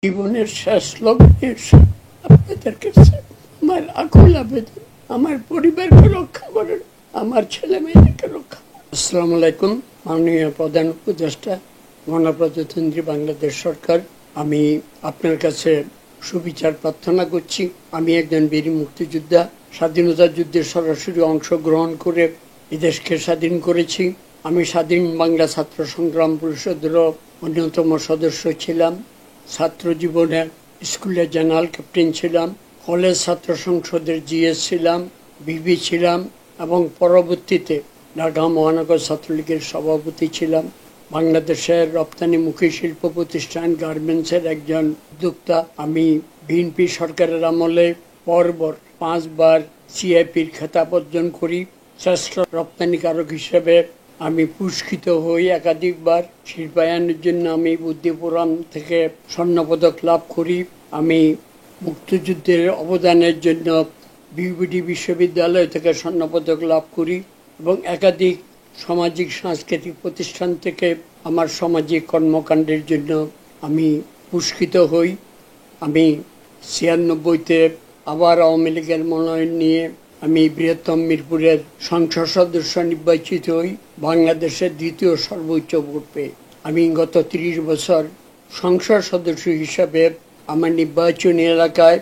জীবনের শেষ লগ্নে আপনাদের কাছে আমার আকুল আবেদন, আমার পরিবারকে রক্ষা করেন, আমার ছেলে মেয়েদেরকে রক্ষা করেন। আসসালামু আলাইকুম। মাননীয় প্রধান উপদেষ্টা, গণপ্রজাতন্ত্রী বাংলাদেশ সরকার, আমি আপনার কাছে সুবিচার প্রার্থনা করছি। আমি একজন বীর মুক্তিযোদ্ধা, স্বাধীনতা যুদ্ধে সরাসরি অংশগ্রহণ করে এদেশকে স্বাধীন করেছি। আমি স্বাধীন বাংলা ছাত্র সংগ্রাম পরিষদেরও অন্যতম সদস্য ছিলাম। ছাত্র জীবনে স্কুলের জেনারেল ক্যাপ্টেন ছিলাম, কলেজ ছাত্র সংসদের জিএস ছিলাম, বিবি ছিলাম এবং পরবর্তীতে ঢাকা মহানগর ছাত্রলীগের সভাপতি ছিলাম। বাংলাদেশের রপ্তানিমুখী শিল্প প্রতিষ্ঠান গার্মেন্টসের একজন উদ্যোক্তা। আমি বিএনপি সরকারের আমলে পরপর 5 বার সিআইপির খেতাব অর্জন করি। শ্রেষ্ঠ রপ্তানিকারক হিসেবে আমি পুরস্কৃত হই একাধিকবার। শিল্পায়নের জন্য আমি বুদ্ধিপুরাম থেকে স্বর্ণপদক লাভ করি। আমি মুক্তিযুদ্ধের অবদানের জন্য বিউবিডি বিশ্ববিদ্যালয় থেকে স্বর্ণপদক লাভ করি এবং একাধিক সামাজিক সাংস্কৃতিক প্রতিষ্ঠান থেকে আমার সামাজিক কর্মকাণ্ডের জন্য আমি পুরস্কৃত হই। আমি 96-তে আবার আওয়ামী লীগের মনোনয়ন নিয়ে আমি বৃহত্তম মিরপুরের সংসদ সদস্য নির্বাচিত হই, বাংলাদেশের দ্বিতীয় সর্বোচ্চ ভোট পেয়ে। আমি গত 30 বছর সংসদ সদস্য হিসাবে আমার নির্বাচনী এলাকায়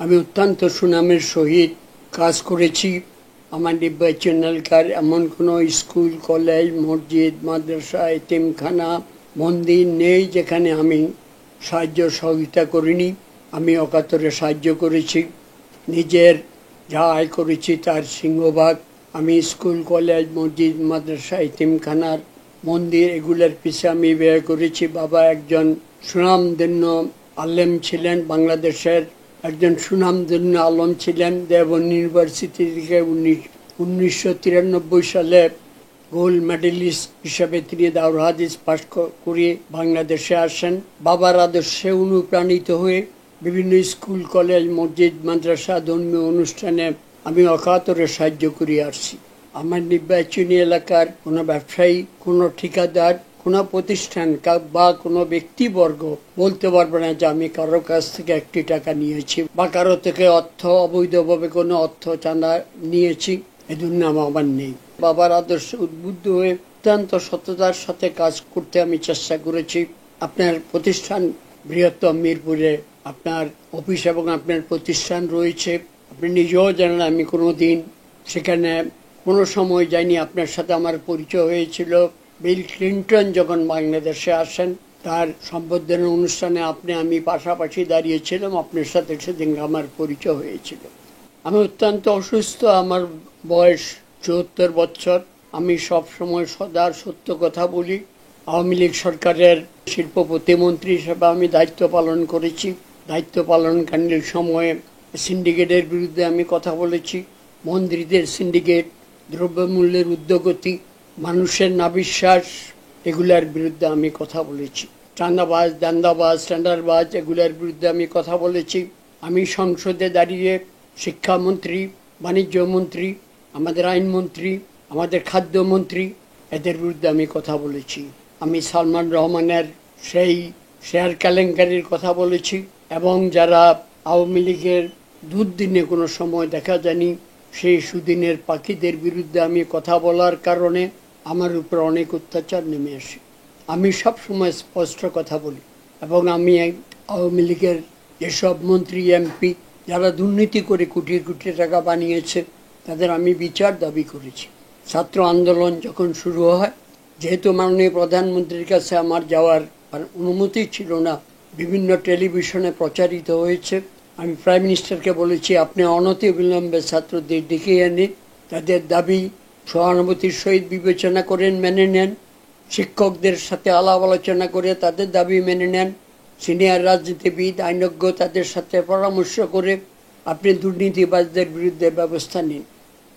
আমি অত্যন্ত সুনামের সহিত কাজ করেছি। আমার নির্বাচন এলাকার এমন কোনো স্কুল, কলেজ, মসজিদ, মাদ্রাসা, এতিমখানা, মন্দির নেই যেখানে আমি সাহায্য সহযোগিতা করিনি। আমি অকাতরে সাহায্য করেছি। নিজের যা আয় করেছি তার সিংহভাগ আমি স্কুল, কলেজ, মসজিদ, মাদ্রাসা, এতিমখানার, মন্দির এগুলোর পিছিয়ে আমি ব্যয় করেছি। বাবা একজন সুনামধন্য আলেম ছিলেন, বাংলাদেশের একজন সুনামধন্য আলম ছিলেন। দেওবন্দ ইউনিভার্সিটি থেকে 1993 সালে গোল্ড মেডেলিস্ট হিসাবে তিনি দারুল হাদিস পাশ করে বাংলাদেশে আসেন। বাবার আদর্শে অনুপ্রাণিত হয়ে বিভিন্ন স্কুল, কলেজ, মসজিদ, মাদ্রাসা, ধর্মীয় অনুষ্ঠানে আমি অকাতরে সাহায্য করে আসছি। আমার নির্বাচনী এলাকার কোনো ব্যবসায়ী, কোনো ঠিকাদার, কোনো প্রতিষ্ঠান বা কোনো ব্যক্তিবর্গ বলতে পারবে না যে আমি কারো কাছ থেকে 1টি টাকা নিয়েছি বা কারো থেকে অবৈধভাবে কোনো অর্থ চাঁদা নিয়েছি। এই দুর্নাম আমার নেই। বাবার আদর্শে উদ্বুদ্ধ হয়ে অত্যন্ত সততার সাথে কাজ করতে আমি চেষ্টা করেছি। আপনার প্রতিষ্ঠান বৃহত্তম মিরপুরে আপনার অফিস এবং আপনার প্রতিষ্ঠান রয়েছে। আপনি নিজেও জানেন আমি কোনোদিন সেখানে কোনো সময় যাইনি। আপনার সাথে আমার পরিচয় হয়েছিল বিল ক্লিন্টন যখন বাংলাদেশে আসেন, তার সম্বর্ধনা অনুষ্ঠানে আমি পাশাপাশি দাঁড়িয়েছিলাম। আপনার সাথে সেদিন আমার পরিচয় হয়েছিল। আমি অত্যন্ত অসুস্থ, আমার বয়স 74 বছর। আমি সব সময় সদা সত্য কথা বলি। আওয়ামী লীগ সরকারের শিল্প প্রতিমন্ত্রী হিসেবে আমি দায়িত্ব পালন করেছি। দায়িত্ব পালনকালীন সময়ে সিন্ডিকেটের বিরুদ্ধে আমি কথা বলেছি। মন্ত্রীদের সিন্ডিকেট, দ্রব্যমূল্যের ঊর্ধ্বগতি, মানুষের নাবিশ্বাস, এগুলার বিরুদ্ধে আমি কথা বলেছি। চাঁদাবাজ, দান্দাবাজ, টেন্ডারবাজ এগুলার বিরুদ্ধে আমি কথা বলেছি। আমি সংসদে দাঁড়িয়ে শিক্ষামন্ত্রী, বাণিজ্য মন্ত্রী, আমাদের আইনমন্ত্রী, আমাদের খাদ্যমন্ত্রী এদের বিরুদ্ধে আমি কথা বলেছি। আমি সালমান রহমানের সেই শেয়ার কেলেঙ্কারির কথা বলেছি এবং যারা আওয়ামী লীগের দুর্দিনে কোনো সময় দেখা যায়নি সেই সুদিনের পাখিদের বিরুদ্ধে আমি কথা বলার কারণে আমার উপর অনেক অত্যাচার নেমে আসে। আমি সব সময় স্পষ্ট কথা বলি এবং আমি আওয়ামী লীগের যেসব মন্ত্রী, এমপি যারা দুর্নীতি করে কোটি কোটি টাকা বানিয়েছে তাদের আমি বিচার দাবি করেছি। ছাত্র আন্দোলন যখন শুরু হয়, যেহেতু মাননীয় প্রধানমন্ত্রীর কাছে আমার যাওয়ার অনুমতি ছিল না, বিভিন্ন টেলিভিশনে প্রচারিত হয়েছে। আমি প্রাইম মিনিস্টারকে বলেছি আপনি অনতিবিলম্বে ছাত্রদের ডেকে এনে তাদের দাবি সহানুভূতির সহিত বিবেচনা করেন, মেনে নেন। শিক্ষকদের সাথে আলাপ আলোচনা করে তাদের দাবি মেনে নেন। সিনিয়র রাজনীতিবিদ, আইনজ্ঞ তাদের সাথে পরামর্শ করে আপনি দুর্নীতিবাজদের বিরুদ্ধে ব্যবস্থা নিন।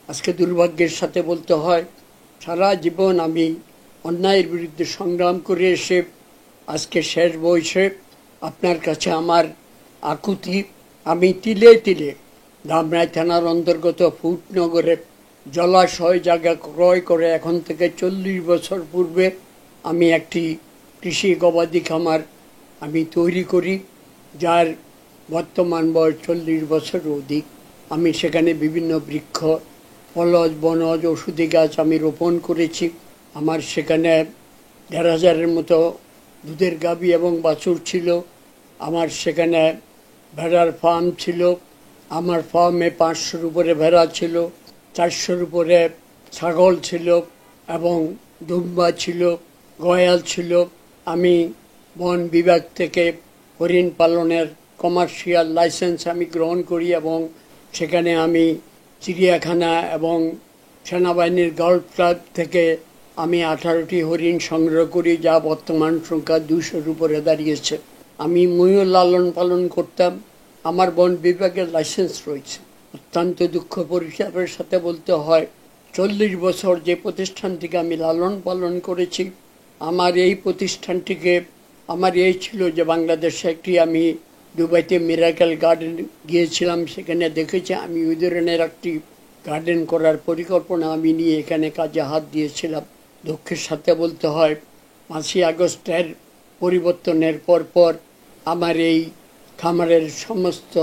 আজকে দুর্ভাগ্যের সাথে বলতে হয় সারা জীবন আমি অন্যায়ের বিরুদ্ধে সংগ্রাম করে এসে আজকে শেষ বয়সে আপনার কাছে আমার আকুতি। আমি তিলে তিলে ধামরাই থানার অন্তর্গত ফুটনগরে জলাশয় জায়গা ক্রয় করে এখন থেকে 40 বছর পূর্বে আমি একটি কৃষি গবাদি খামার আমি তৈরি করি যার বর্তমান বয়স 40 বছরের অধিক। আমি সেখানে বিভিন্ন বৃক্ষ, ফলজ, বনজ, ওষুধি গাছ আমি রোপণ করেছি। আমার সেখানে 1,500-এর মতো দুধের গাভী এবং বাছুর ছিল। আমার সেখানে ভেড়ার ফার্ম ছিল। আমার ফার্মে 500-র উপরে ভেড়া ছিল, 400-র উপরে ছাগল ছিল এবং দুম্বা ছিল, গয়াল ছিল। আমি বন বিভাগ থেকে হরিণ পালনের কমার্শিয়াল লাইসেন্স আমি গ্রহণ করি এবং সেখানে আমি চিড়িয়াখানা এবং সেনাবাহিনীর গল্ফ ক্লাব থেকে আমি 18টি হরিণ সংগ্রহ করি, যা বর্তমান সংখ্যা 200-র উপরে দাঁড়িয়েছে। আমি ময়ূর লালন পালন করতাম। আমার বন বিভাগের লাইসেন্স রয়েছে। অত্যন্ত দুঃখ পরিতাপের সাথে বলতে হয়, 40 বছর যে প্রতিষ্ঠানটিকে আমি লালন পালন করেছি, আমার এই প্রতিষ্ঠানটিকে আমার এই ছিল যে বাংলাদেশে একটি আমি দুবাইতে মিরাকেল গার্ডেন গিয়েছিলাম, সেখানে দেখেছি আমি ওই ধরনের একটি গার্ডেন করার পরিকল্পনা আমি নিয়ে এখানে কাজে হাত দিয়েছিলাম। দুঃখের সাথে বলতে হয়, 5ই আগস্টের পরিবর্তনের পর আমার এই খামারের সমস্ত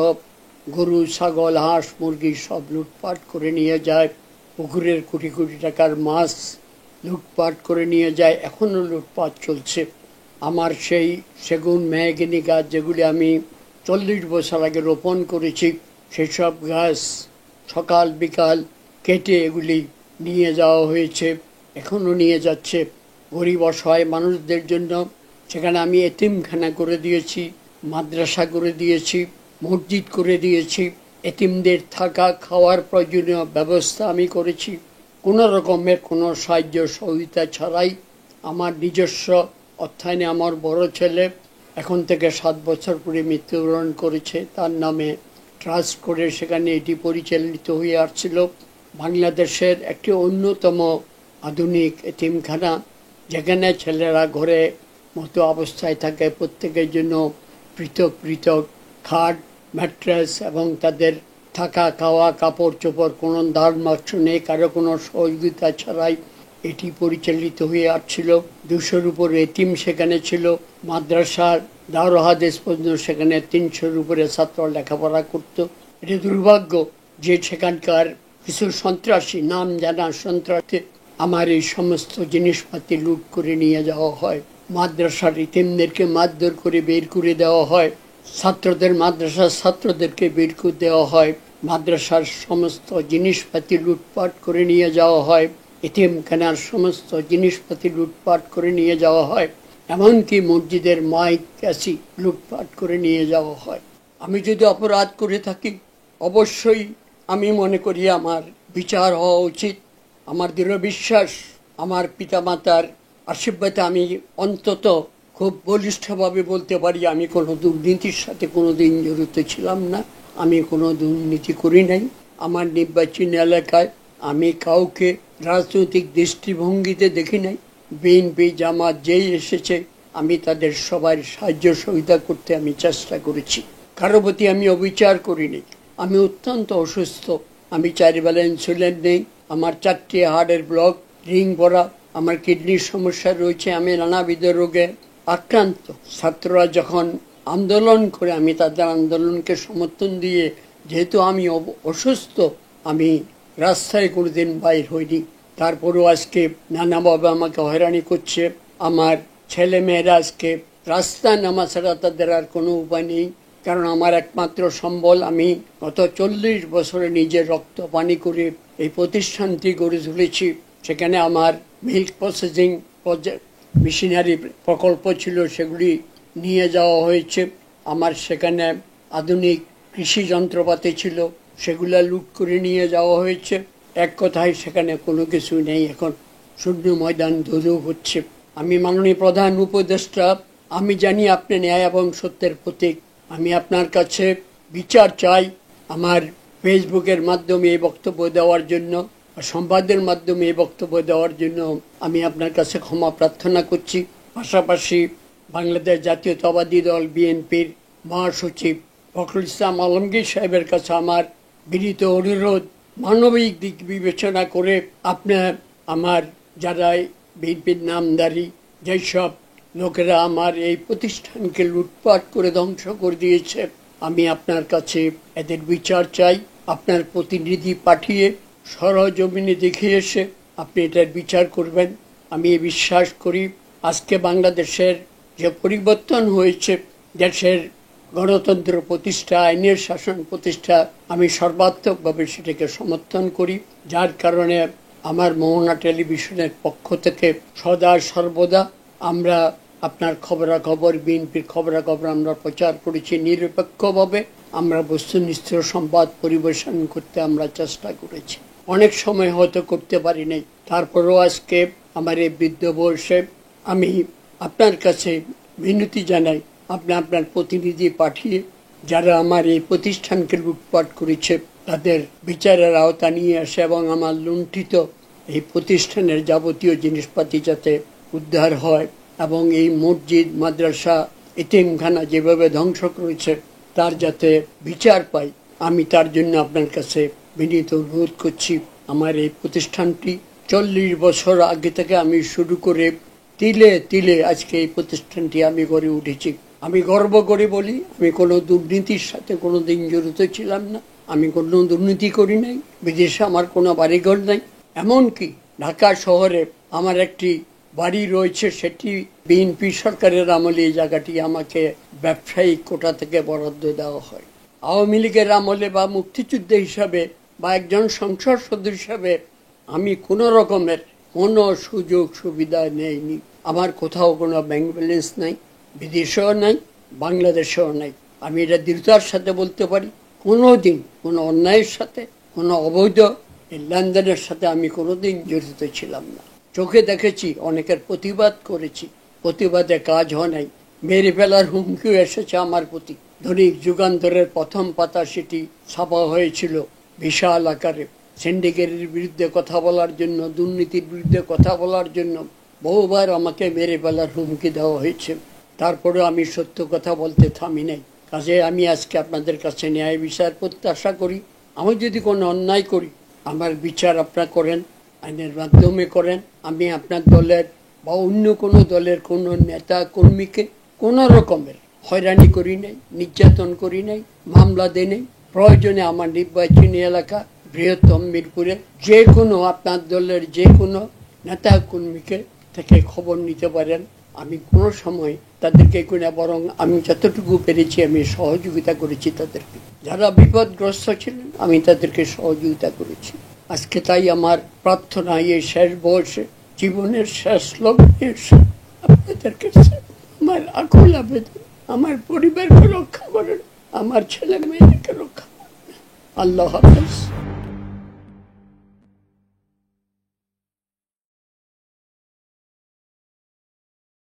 গরু, ছাগল, হাঁস, মুরগি সব লুটপাট করে নিয়ে যায়। পুকুরের কোটি কোটি টাকার মাছ লুটপাট করে নিয়ে যায়, এখনও লুটপাট চলছে। আমার সেই সেগুন, মেহগিনি গাছ যেগুলি আমি 40 বছর আগে রোপণ করেছি, সেসব গাছ সকাল বিকাল কেটে এগুলি নিয়ে যাওয়া হয়েছে, এখনও নিয়ে যাচ্ছে। গরিব অসহায় মানুষদের জন্য সেখানে আমি এতিমখানা করে দিয়েছি, মাদ্রাসা করে দিয়েছি, মসজিদ করে দিয়েছি। এতিমদের থাকা খাওয়ার প্রয়োজনীয় ব্যবস্থা আমি করেছি, কোনো রকমের কোনো সাহায্য সহযোগিতা ছাড়াই। আমার নিজস্ব অর্থায়নে আমার বড় ছেলে এখন থেকে 7 বছর পরে মৃত্যুবরণ করেছে, তার নামে ট্রাস্ট করে সেখানে এটি পরিচালিত হয়ে আসছিল। বাংলাদেশের একটি অন্যতম আধুনিক এতিমখানা, যেখানে ছেলেরা ঘরে মতো অবস্থায় থাকে, প্রত্যেকের জন্য পৃথক পৃথক খাট, ম্যাট্রেস এবং তাদের থাকা খাওয়া, কাপড় চোপড়, কোনো দান বাক্স নেই, কারো কোনো সহযোগিতা ছাড়াই এটি পরিচালিত হয়ে আসছিল। 200-র উপরে এতিম সেখানে ছিল। মাদ্রাসার দারুল হাদিস পর্যন্ত সেখানে 300-র উপরে ছাত্র লেখাপড়া করত। এটি দুর্ভাগ্য যে সেখানকার কিছু সন্ত্রাসী, নাম জানা সন্ত্রাসী, আমার এই সমস্ত জিনিসপাতি লুট করে নিয়ে যাওয়া হয়। মাদ্রাসার ইতিমদেরকে মারধর করে বের করে দেওয়া হয়, মাদ্রাসার ছাত্রদেরকে বের করে দেওয়া হয়, মাদ্রাসার সমস্ত জিনিসপাতি লুটপাট করে নিয়ে যাওয়া হয়, এতিমখানার সমস্ত জিনিসপাতি লুটপাট করে নিয়ে যাওয়া হয়, এমনকি মসজিদের মাইক ক্যাসি লুটপাট করে নিয়ে যাওয়া হয়। আমি যদি অপরাধ করে থাকি, অবশ্যই আমি মনে করি আমার বিচার হওয়া উচিত। আমার দৃঢ় বিশ্বাস, আমার পিতামাতার আশীর্বাদে আমি অন্তত খুব বলিষ্ঠভাবে বলতে পারি, আমি কোনো দুর্নীতির সাথে কোনো দিন জড়িত ছিলাম না, আমি কোনো দুর্নীতি করি নাই। আমার নির্বাচনী এলাকায় আমি কাউকে রাজনৈতিক দৃষ্টিভঙ্গিতে দেখি নাই। বিএনপি, জামাত যেই এসেছে আমি তাদের সবার সাহায্য সহযোগিতা করতে আমি চেষ্টা করেছি, কারো প্রতি আমি অবিচার করিনি। আমি অত্যন্ত অসুস্থ, আমি 4 বেলা ইনসুলিন নেই, আমার 4টি হার্টের ব্লক, রিং ভরা, আমার কিডনির সমস্যা রয়েছে, আমি নানাবিধ রোগে আক্রান্ত। ছাত্ররা যখন আন্দোলন করে আমি তাদের আন্দোলনকে সমর্থন দিয়ে, যেহেতু আমি অসুস্থ, আমি রাস্তায় কোনোদিন বাইর হইনি। তারপরেও আজকে নানাভাবে আমাকে হয়রানি করছে। আমার ছেলে মেয়েরা আজকে রাস্তায় নামা ছাড়া তাদের আর কোনো উপায় নেই, কারণ আমার একমাত্র সম্বল আমি গত 40 বছরে নিজের রক্ত পানি করে এই প্রতিষ্ঠানটি গড়ে তুলেছি। সেখানে আমার মিল্ক প্রসেসিং মেশিনারি প্রকল্প ছিল, সেগুলি নিয়ে যাওয়া হয়েছে। আমার সেখানে আধুনিক কৃষি যন্ত্রপাতি ছিল, সেগুলা লুট করে নিয়ে যাওয়া হয়েছে। এক কথায় সেখানে কোনো কিছু নেই, এখন শূন্য ময়দান ধুধু হচ্ছে। আমি মাননীয় প্রধান উপদেষ্টা, আমি জানি আপনি ন্যায় এবং সত্যের প্রতীক। আমি আপনার কাছে বিচার চাই। আমার ফেসবুকের মাধ্যমে এই বক্তব্য দেওয়ার জন্য, সংবাদের মাধ্যমে এই বক্তব্য দেওয়ার জন্য আমি আপনার কাছে ক্ষমা প্রার্থনা করছি। পাশাপাশি বাংলাদেশ জাতীয়তাবাদী দল বিএনপির মহাসচিব ফখরুল ইসলাম আলমগীর সাহেবের কাছে আমার বিনীত অনুরোধ, মানবিক দিক বিবেচনা করে আপনার আমার যারা বিএনপির নামধারী যেসব লোকেরা আমার এই প্রতিষ্ঠানকে লুটপাট করে ধ্বংস করে দিয়েছে। আমি আপনার কাছে এদের বিচার চাই। আপনার প্রতিনিধি পাঠিয়ে সরজমিনে দেখে এসে আপনি এটার বিচার করবেন। আমি বিশ্বাস করি আজকে বাংলাদেশের যে পরিবর্তন হয়েছে, দেশের গণতন্ত্র প্রতিষ্ঠা, আইনের শাসন প্রতিষ্ঠা, আমি সর্বাত্মকভাবে সেটাকে সমর্থন করি। যার কারণে আমার মোহনা টেলিভিশনের পক্ষ থেকে সদা সর্বদা আমরা আপনার খবরাখবর, বিএনপির খবরাখবর আমরা প্রচার করেছি নিরপেক্ষভাবে। আমরা বস্তুনিষ্ঠ সংবাদ পরিবেশন করতে আমরা চেষ্টা করেছি। অনেক সময় হয়তো করতে পারি নাই, তারপরেও আজকে আমার এই বৃদ্ধ বয়সে আমি আপনার কাছে মিনতি জানাই, আপনি আপনার প্রতিনিধি পাঠিয়ে যারা আমার এই প্রতিষ্ঠানকে লুটপাট করেছে তাদের বিচারের আওতা নিয়ে আসে এবং আমার লুণ্ঠিত এই প্রতিষ্ঠানের যাবতীয় জিনিসপাতি যাতে উদ্ধার হয় এবং এই মসজিদ, মাদ্রাসা, এতিমখানা যেভাবে ধ্বংস করেছে তার যাতে বিচার পাই, আমি তার জন্য আপনার কাছে বিনীত অনুরোধ করছি। আমার এই প্রতিষ্ঠানটি 40 বছর আগে থেকে আমি শুরু করে তিলে তিলে আজকে এই প্রতিষ্ঠানটি আমি গড়ে উঠেছি। আমি গর্ব করে বলি, আমি কোনো দুর্নীতির সাথে কোনোদিন জড়িত ছিলাম না। আমি কোনো দুর্নীতি করি নাই। বিদেশে আমার কোনো বাড়িঘর নাই। এমনকি ঢাকা শহরে আমার একটি বাড়ি রয়েছে, সেটি বিএনপি সরকারের আমলে এই জায়গাটি আমাকে ব্যবসায়িক কোটা থেকে বরাদ্দ দেওয়া হয়। আওয়ামী লীগের আমলে বা মুক্তিযুদ্ধ হিসাবে বা একজন সংসদ সদস্য হিসাবে আমি কোনো রকমের কোনো সুযোগ সুবিধা নেইনি। আমার কোথাও কোনো ব্যাংক ব্যালেন্স নাই, বিদেশেও নাই, বাংলাদেশেও নাই। আমি এটা দৃঢ়তার সাথে বলতে পারি, কোনো দিন কোনো অন্যায়ের সাথে, কোনো অবৈধ লেনদেনের সাথে আমি কোনোদিন জড়িত ছিলাম না। চোখে দেখেছি, অনেকের প্রতিবাদ করেছি, প্রতিবাদে কাজ হয় নাই। মেরে ফেলার হুমকিও এসেছে আমার প্রতি। দৈনিক যুগান্তরের প্রথম পাতা সেটি ছাপা হয়েছিল বিশাল আকারে। সিন্ডিকেটের বিরুদ্ধে কথা বলার জন্য, দুর্নীতির বিরুদ্ধে কথা বলার জন্য বহুবার আমাকে মেরে ফেলার হুমকি দেওয়া হয়েছে। তারপরে আমি সত্য কথা বলতে থামি নাই। কাজে আমি আজকে আপনাদের কাছে ন্যায় বিচার প্রত্যাশা করি। আমি যদি কোনো অন্যায় করি, আমার বিচার আপনারা করেন, আইনের মাধ্যমে করেন। আমি আপনার দলের বা অন্য কোনো দলের কোনো নেতা কর্মীকে কোনো রকমের হয়রানি করি নাই, নির্যাতন করি নাই, মামলা দেই নাই। প্রয়োজনে আমার নির্বাচনী এলাকা বৃহত্তম মিরপুরে যে কোনো আপনার দলের যে কোনো নেতা কর্মীকে থেকে খবর নিতে পারেন। আমি কোনো সময় তাদেরকে কোনো, বরং আমি যতটুকু পেরেছি আমি সহযোগিতা করেছি তাদেরকে। যারা বিপদগ্রস্ত ছিলেন আমি তাদেরকে সহযোগিতা করেছি। আজকে তাই আমার প্রার্থনা, এই শেষ বয়সে, জীবনের শেষ লগ্নে আপনাদের কাছে আমার আকুল আবেদন, আমার পরিবারকে রক্ষা করেন, আমার ছেলে মেয়েকে রক্ষা করেন। আল্লাহ হাফেজ।